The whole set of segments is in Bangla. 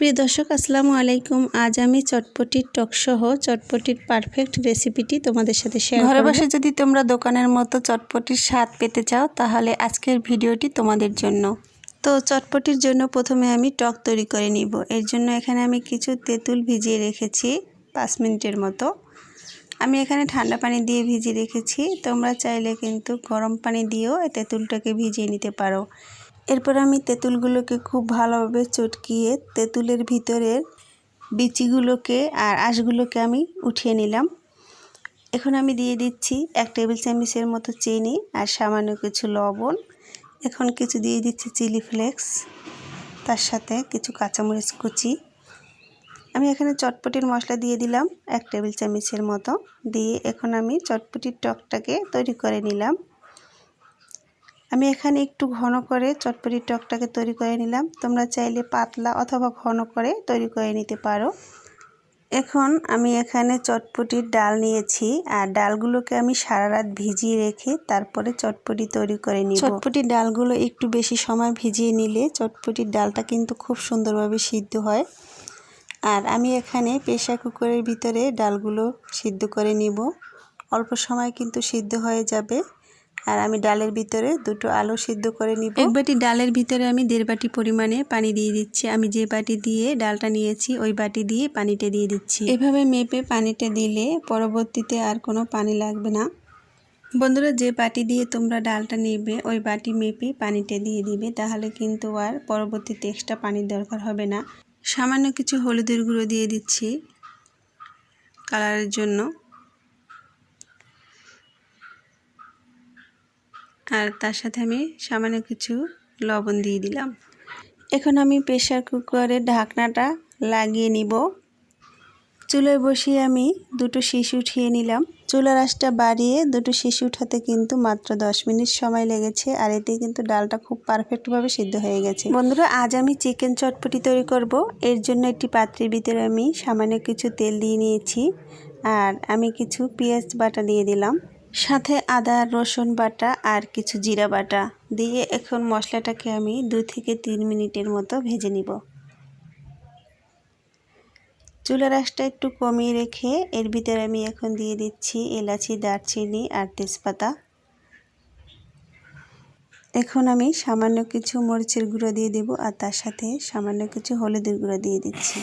প্রিয় দর্শক আসসালামু আলাইকুম। আজ আমি চটপটির টকসহ চটপটির পারফেক্ট রেসিপিটি তোমাদের সাথে শেয়ার করব। ঘরে বসে যদি তোমরা দোকানের মতো চটপটির স্বাদ পেতে চাও তাহলে আজকের ভিডিওটি তোমাদের জন্য। তো চটপটির জন্য প্রথমে আমি টক তৈরি করে নিব। এর জন্য এখানে আমি কিছু তেঁতুল ভিজিয়ে রেখেছি 5 মিনিটের মতো। আমি এখানে ঠান্ডা পানি দিয়ে ভিজিয়ে রেখেছি, তোমরা চাইলে কিন্তু গরম পানি দিয়েও তেঁতুলটাকে ভিজিয়ে নিতে পারো। এরপর আমি তেঁতুলগুলোকে খুব ভালোভাবে চটকিয়ে তেঁতুলের ভিতরের বিচিগুলোকে আর আঁশগুলোকে আমি উঠিয়ে নিলাম। এখন আমি দিয়ে দিচ্ছি 1 টেবিল চামচের মতো চিনি আর সামান্য কিছু লবণ। এখন কিছু দিয়ে দিচ্ছি চিলি ফ্লেক্স, তার সাথে কিছু কাঁচামরিচ কুচি। আমি এখানে চটপটির মশলা দিয়ে দিলাম 1 টেবিল চামচের মতো দিয়ে এখন আমি চটপটির টকটাকে তৈরি করে নিলাম। আমি এখানে একটু ঘন করে চটপটির টকটাকে তৈরি করে নিলাম। তোমরা চাইলে পাতলা অথবা ঘন করে তৈরি করে নিতে পারো। এখন আমি এখানে চটপটির ডাল নিয়েছি আর ডালগুলোকে আমি সারা রাত ভিজিয়ে রেখে তারপরে চটপটি তৈরি করে নিব। চটপটির ডালগুলো একটু বেশি সময় ভিজিয়ে নিলে চটপটির ডালটা কিন্তু খুব সুন্দরভাবে সিদ্ধ হয়। আর আমি এখানে প্রেসার কুকারের ভিতরে ডালগুলো সিদ্ধ করে নিব। অল্প সময় কিন্তু সিদ্ধ হয়ে যাবে। আর আমি ডালের ভিতরে 2টো আলু সিদ্ধ করে নিব। 1 বাটি ডালের ভিতরে আমি 1.5 বাটি পরিমাণে পানি দিয়ে দিচ্ছি। আমি যে বাটি দিয়ে ডালটা নিয়েছি ওই বাটি দিয়ে পানিটা দিয়ে দিচ্ছি। এভাবে মেপে পানিটা দিলে পরবর্তীতে আর কোনো পানি লাগবে না। বন্ধুরা, যে বাটি দিয়ে তোমরা ডালটা নেবে ওই বাটি মেপে পানিটা দিয়ে দিবে, তাহলে কিন্তু আর পরবর্তীতে এক্সট্রা পানির দরকার হবে না। সামান্য কিছু হলুদের গুঁড়ো দিয়ে দিচ্ছি কালারের জন্য, আর তার সাথে আমি সামান্য কিছু লবণ দিয়ে দিলাম। এখন আমি প্রেসার কুকারের ঢাকনাটা লাগিয়ে নিব। চুলায় বসিয়ে আমি 2টো শিশি উঠিয়ে নিলাম। চুলার আঁচটা বাড়িয়ে 2টো শিশি উঠাতে কিন্তু মাত্র 10 মিনিট সময় লেগেছে, আর এতে কিন্তু ডালটা খুব পারফেক্টভাবে সিদ্ধ হয়ে গেছে। বন্ধুরা, আজ আমি চিকেন চটপটি তৈরি করব। এর জন্য একটি পাত্রের ভিতরে আমি সামান্য কিছু তেল দিয়ে নিয়েছি আর আমি কিছু পেঁয়াজ বাটা দিয়ে দিলাম, সাথে আদা রসুন বাটা আর কিছু জিরা বাটা দিয়ে এখন মশলাটাকে আমি 2 থেকে 3 মিনিটের মতো ভেজে নিব। চুলার আঁচটা একটু কমিয়ে রেখে এর ভিতরে আমি এখন দিয়ে দিচ্ছি এলাচি, দারচিনি আর তেজপাতা। এখন আমি সামান্য কিছু মরিচের গুঁড়ো দিয়ে দেব আর তার সাথে সামান্য কিছু হলুদের গুঁড়ো দিয়ে দিচ্ছি।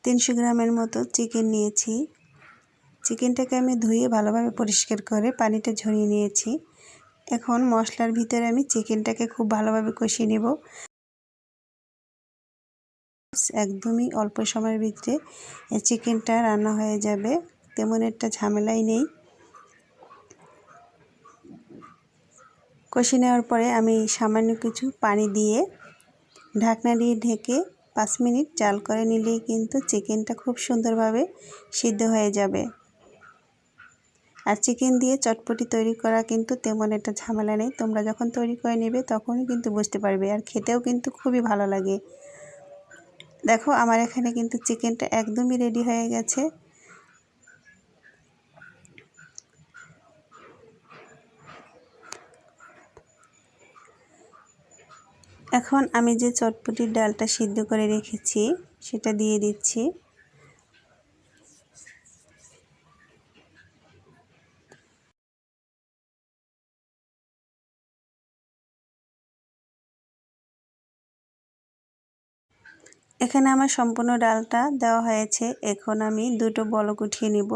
তিনশো গ্রামের মতো চিকেন নিয়েছি। চিকেনটাকে আমি ধুয়ে ভালোভাবে পরিষ্কার করে পানিটা ঝরিয়ে নিয়েছি। এখন মশলার ভিতরে আমি চিকেনটাকে খুব ভালোভাবে কষিয়ে নেব। একদমই অল্প সময়ের ভিতরে চিকেনটা রান্না হয়ে যাবে, তেমন একটা ঝামেলাই নেই। কষিয়ে নেওয়ার পরে আমি সামান্য কিছু পানি দিয়ে ঢাকনা দিয়ে ঢেকে 5 মিনিট জাল করে নিলেই কিন্তু চিকেনটা খুব সুন্দরভাবে সিদ্ধ হয়ে যাবে। আর চিকেন দিয়ে চটপটি তৈরি করা কিন্তু তেমন একটা ঝামেলা নেই। তোমরা যখন তৈরি করে নেবে তখনই কিন্তু বুঝতে পারবে, আর খেতেও কিন্তু খুবই ভালো লাগে। দেখো, আমার এখানে কিন্তু চিকেনটা একদমই রেডি হয়ে গেছে। এখন আমি যে চটপটির ডালটা সিদ্ধ করে রেখেছি সেটা দিয়ে দিচ্ছি। এখানে আমার সম্পূর্ণ ডালটা দেওয়া হয়েছে। এখন আমি 2টো বলক উঠিয়ে নিব।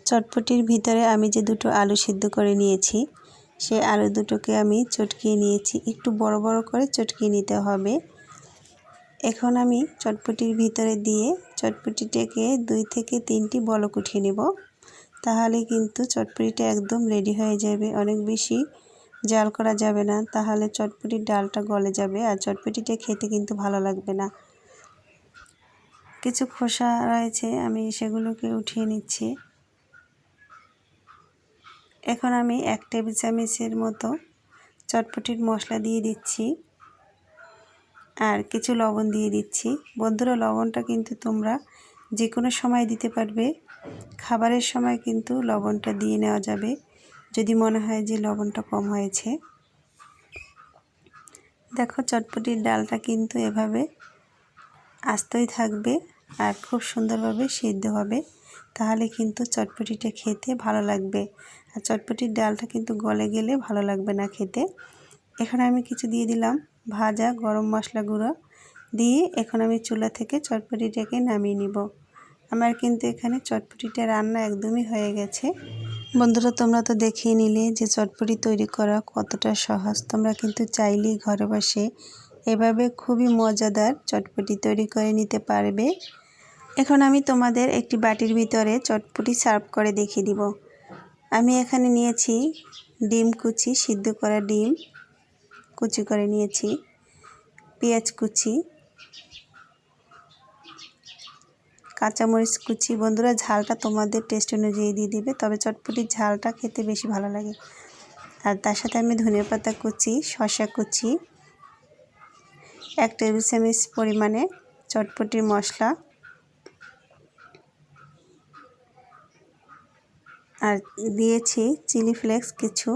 চটপটির ভিতরে আমি যে 2টো আলু সিদ্ধ করে নিয়েছি সেই আলু দুটোকে আমি চটকিয়ে নিয়েছি। একটু বড় বড় করে চটকিয়ে নিতে হবে। এখন আমি চটপটির ভিতরে দিয়ে চটপটিটাকে 2 থেকে 3টি বলক উঠিয়ে নেব, তাহলে কিন্তু চটপটিটা একদম রেডি হয়ে যাবে। অনেক বেশি জাল করা যাবে না, তাহলে চটপটির ডালটা গলে যাবে আর চটপটিটা খেতে কিন্তু ভালো লাগবে না। কিছু খোসা রয়েছে, আমি সেগুলোকে উঠিয়ে নিচ্ছি। এখন আমি 1 টেবিল চামচের মতো চটপটির মশলা দিয়ে দিচ্ছি আর কিছু লবণ দিয়ে দিচ্ছি। বন্ধুরা, লবণটা কিন্তু তোমরা যে কোনো সময় দিতে পারবে, খাবারের সময় কিন্তু লবণটা দিয়ে নেওয়া যাবে যদি মনে হয় যে লবণটা কম হয়েছে। দেখো চটপটির ডালটা কিন্তু এভাবে আস্তই থাকবে আর খুব সুন্দরভাবে সিদ্ধ হবে, তাহলে কিন্তু চটপটিটা খেতে ভালো লাগবে। আর চটপটির ডালটা কিন্তু গলে গেলে ভালো লাগবে না খেতে। এখন আমি কিছু দিয়ে দিলাম ভাজা গরম মশলা গুঁড়ো দিয়ে এখন আমি চুলা থেকে চটপটিটাকে নামিয়ে নিব। আমার কিন্তু এখানে চটপটিটা রান্না একদমই হয়ে গেছে। বন্ধুরা তোমরা তো দেখিয়ে নিলে যে চটপটি তৈরি করা কতটা সহজ। তোমরা কিন্তু চাইলেই ঘরে বসে এভাবে খুবই মজাদার চটপটি তৈরি করে নিতে পারবে। এখন আমি তোমাদের একটি বাটির ভিতরে চটপটি সার্ভ করে দেখিয়ে দিব। আমি এখানে নিয়েছি ডিম কুচি, সিদ্ধ করা ডিম কুচি করে নিয়েছি, পেঁয়াজ কুচি, কাঁচামরিচ কুচি। বন্ধুরা ঝালটা তোমাদের টেস্ট অনুযায়ী দিয়ে দিবে, তবে চটপটির ঝালটা খেতে বেশি ভালো লাগে। আর তার সাথে আমি ধনিয়া পাতা কুচি, শসা কুচি, 1 টেবিল চামচ পরিমাণে চটপটির মশলা আর দিয়েছি চিলি ফ্লেক্স কিছু।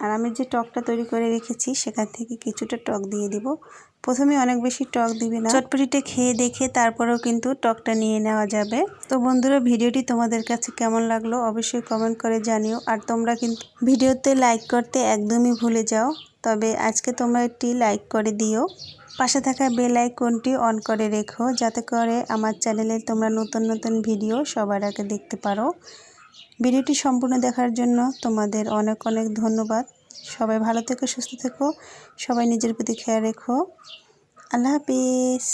আর আমি যে টকটা তৈরি করে রেখেছি সেখান থেকে কিছুটা টক দিয়ে দিব। প্রথমে অনেক বেশি টক দিবে না, চটপটিটা খেয়ে দেখে তারপরেও কিন্তু টকটা নিয়ে নেওয়া যাবে। তো বন্ধুরা ভিডিওটি তোমাদের কাছে কেমন লাগলো অবশ্যই কমেন্ট করে জানিও। আর তোমরা কিন্তু ভিডিওতে লাইক করতে একদমই ভুলে যাও, তবে আজকে তোমরা একটি লাইক করে দিও। পাশে থাকা বেল আইকনটি অন করে রেখো, যাতে করে আমার চ্যানেলে তোমরা নতুন নতুন ভিডিও সবার আগে দেখতে পারো। ভিডিওটি সম্পূর্ণ দেখার জন্য তোমাদের অনেক অনেক ধন্যবাদ। সবাই ভালো থেকো, সুস্থ থেকো, সবাই নিজের প্রতি খেয়াল রেখো। আল্লাহ হাফিজ।